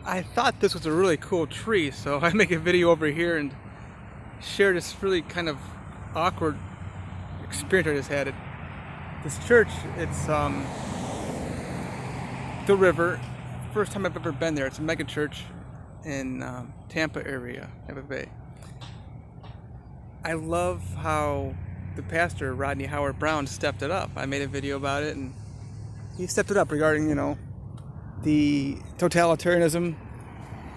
I thought this was a really cool tree, so I make a video over here and share this really kind of awkward experience I just had. This church, it's the river. First time I've ever been there. It's a mega church in Tampa area, Tampa Bay. I love how the pastor, Rodney Howard Browne, stepped it up. I made a video about it, and he stepped it up regarding, the totalitarianism.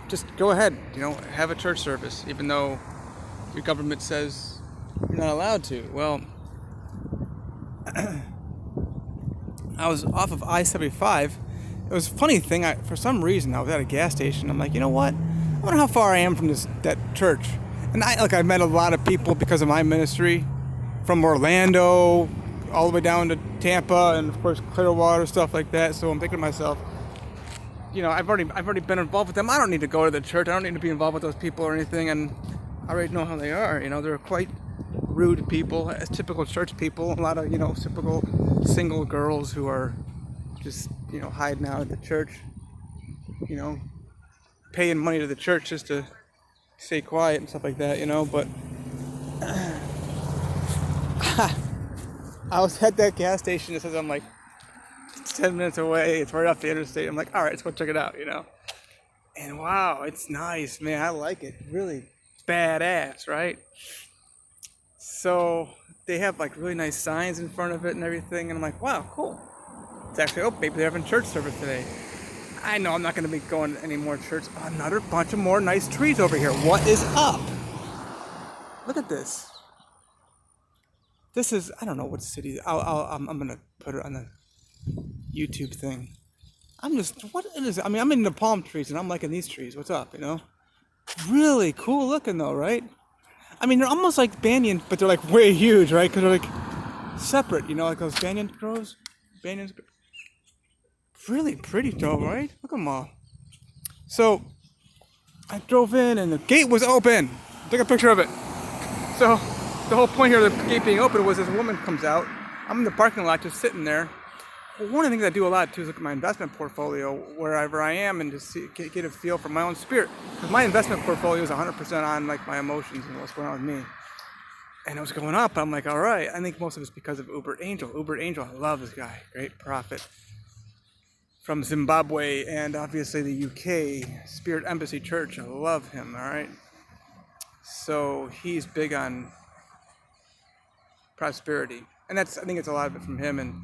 Just go ahead, have a church service, even though your government says you're not allowed to. Well, I was off of I-75. It was a funny thing. For some reason, I was at a gas station. I'm like, you know what? I wonder how far I am from that church. And I met a lot of people because of my ministry, from Orlando all the way down to Tampa, and of course Clearwater, stuff like that. So I'm thinking to myself, I've already been involved with them. I don't need to go to the church. I don't need to be involved with those people or anything. And I already know how they are. They're quite rude people, as typical church people. A lot of typical single girls who are just hiding out at the church. Paying money to the church just to stay quiet and stuff like that. But I was at that gas station. It says I'm like 10 minutes away. It's right off the interstate. I'm like, all right, let's go check it out. And wow, it's nice, man. I like it. Really badass, right? So they have like really nice signs in front of it and everything. And I'm like, wow, cool. It's actually, maybe they're having church service today. I know I'm not going to be going to any more church. Another bunch of more nice trees over here. What is up? Look at this. This is, I don't know what city. I'm going to put it on the YouTube thing. What is it? I mean, I'm in the palm trees and I'm liking these trees. What's up, Really cool looking though, right? I mean, they're almost like banyan, but they're like way huge, right? Because they're like separate, like those banyan grows. Banyans. Really pretty though, right? Look at them all. So I drove in and the gate was open. Take a picture of it. So the whole point here of the gate being open was this woman comes out. I'm in the parking lot just sitting there. Well, one of the things I do a lot too is look at my investment portfolio wherever I am and just get a feel for my own spirit. Because my investment portfolio is 100% on like my emotions and what's going on with me. And it was going up. I'm like, all right. I think most of it's because of Uber Angel. Uber Angel, I love this guy. Great prophet from Zimbabwe and obviously the UK Spirit Embassy Church. I love him. All right. So he's big on prosperity, and I think it's a lot of it from him. And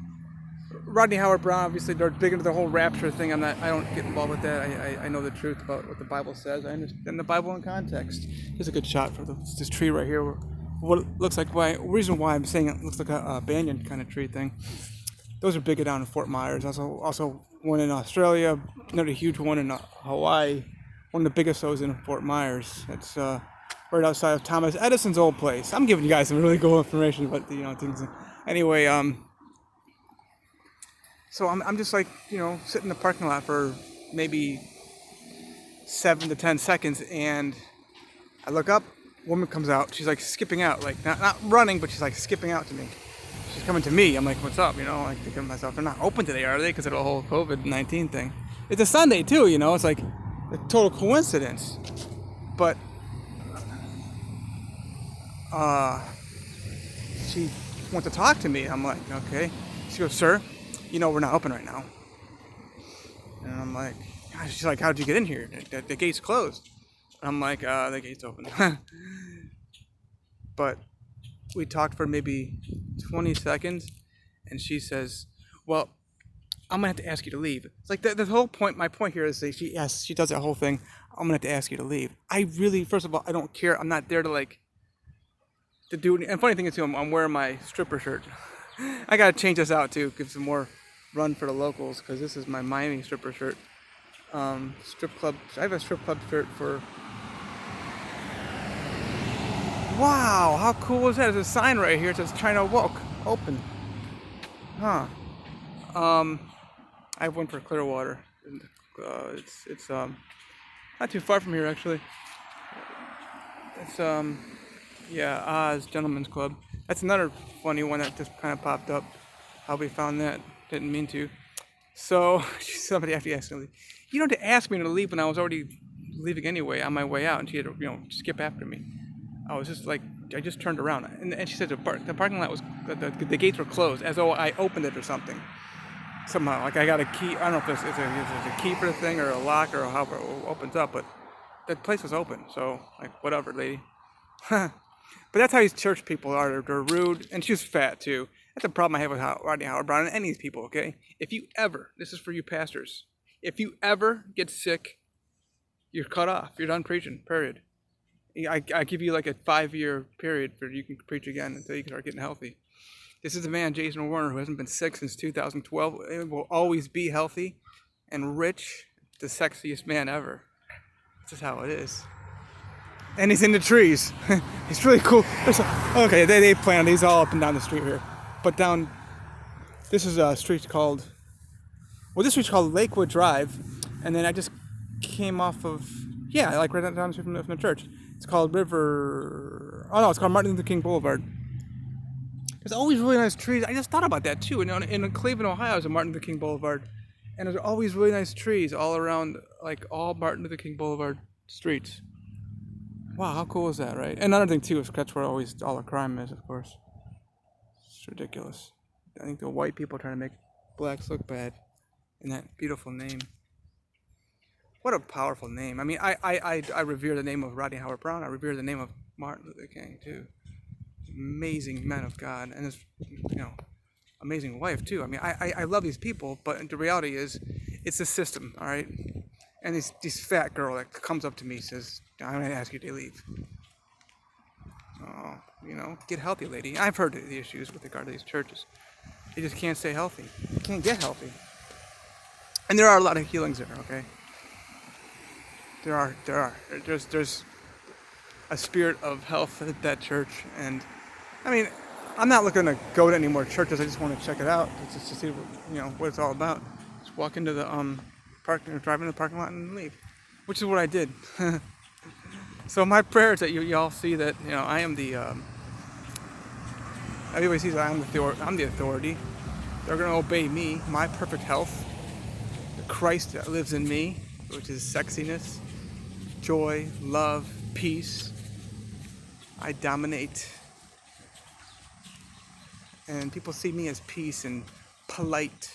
Rodney Howard Browne, obviously, they're big into the whole rapture thing. I don't get involved with that. I know the truth about what the Bible says. I understand the Bible in context. Here's a good shot for this tree right here. What it looks like. Reason why I'm saying it looks like a banyan kind of tree thing. Those are bigger down in Fort Myers. Also one in Australia. Another huge one in Hawaii. One of the biggest those in Fort Myers. It's right outside of Thomas Edison's old place. I'm giving you guys some really cool information about things. Anyway, so I'm just like sitting in the parking lot for maybe 7 to 10 seconds, and I look up. Woman comes out. She's like skipping out, like not running, but she's like skipping out to me. She's coming to me. I'm like, what's up? Like thinking to myself, they're not open today, are they? Because of the whole COVID-19 thing. It's a Sunday too, It's like a total coincidence. But she wants to talk to me. I'm like, okay. She goes, sir, we're not open right now. And I'm like, she's like, how'd you get in here? The gate's closed. I'm like, the gate's open. But we talked for maybe 20 seconds, and she says, well, I'm going to have to ask you to leave. It's like the whole point, my point here is that she does that whole thing. I'm going to have to ask you to leave. I really, first of all, I don't care. I'm not there to do it. And funny thing is too, I'm wearing my stripper shirt. I got to change this out too, give some more run for the locals, because this is my Miami stripper shirt. Strip club, I have a strip club shirt for... Wow, how cool is that? There's a sign right here. It says China Woke, open. Huh. I have one for Clearwater. It's not too far from here actually. It's Oz Gentlemen's Club. That's another funny one that just kind of popped up. How we found that? Didn't mean to. So somebody actually asked me to leave. You know, to ask me to leave when I was already leaving anyway on my way out, and she had to, skip after me. I was just like, I just turned around, and she said the parking lot was, the gates were closed, as though I opened it or something. Somehow, like I got a key. I don't know if it's a key for the thing or a lock or however it opens up, but the place was open. So like, whatever, lady. But that's how these church people are. They're rude, and she's fat too. That's a problem I have with Rodney Howard Browne and any of these people. Okay, if you ever, this is for you pastors, if you ever get sick, you're cut off. You're done preaching. Period. I give you like a 5-year period for you can preach again until you can start getting healthy. This is a man, Jason Warner, who hasn't been sick since 2012. It will always be healthy and rich, the sexiest man ever. This is how it is. And he's in the trees. It's really cool. Okay, they plant these all up and down the street here. But this is a street called, this street's called Lakewood Drive. And then I just came off of, like right down the street from the church. It's called it's called Martin Luther King Boulevard. There's always really nice trees. I just thought about that too. In Cleveland, Ohio, there's a Martin Luther King Boulevard. And there's always really nice trees all around, like all Martin Luther King Boulevard streets. Wow, how cool is that, right? And another thing too is that's where always all the crime is, of course. It's ridiculous. I think the white people are trying to make blacks look bad in that beautiful name. What a powerful name. I mean, I revere the name of Rodney Howard Browne. I revere the name of Martin Luther King too. Amazing men of God, and his, amazing wife too. I mean, I love these people, but the reality is, it's the system, all right? And this fat girl that comes up to me says, "I'm going to ask you to leave." Oh, get healthy, lady. I've heard the issues with regard to these churches. They just can't stay healthy. They can't get healthy. And there are a lot of healings there, okay? There are. There's a spirit of health at that church. And, I mean, I'm not looking to go to any more churches. I just want to check it out. Just to see what it's all about. Just walk into the drive into the parking lot and leave. Which is what I did. So my prayer is that y'all see that I am the everybody sees that I'm the authority. They're going to obey me, my perfect health, the Christ that lives in me, which is sexiness, joy, love, peace. I dominate, and people see me as peace and polite.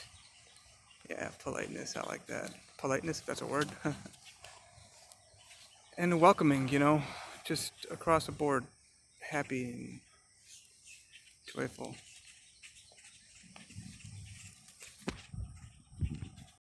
Yeah, politeness. I like that. Politeness, if that's a word. And welcoming, just across the board, happy and joyful.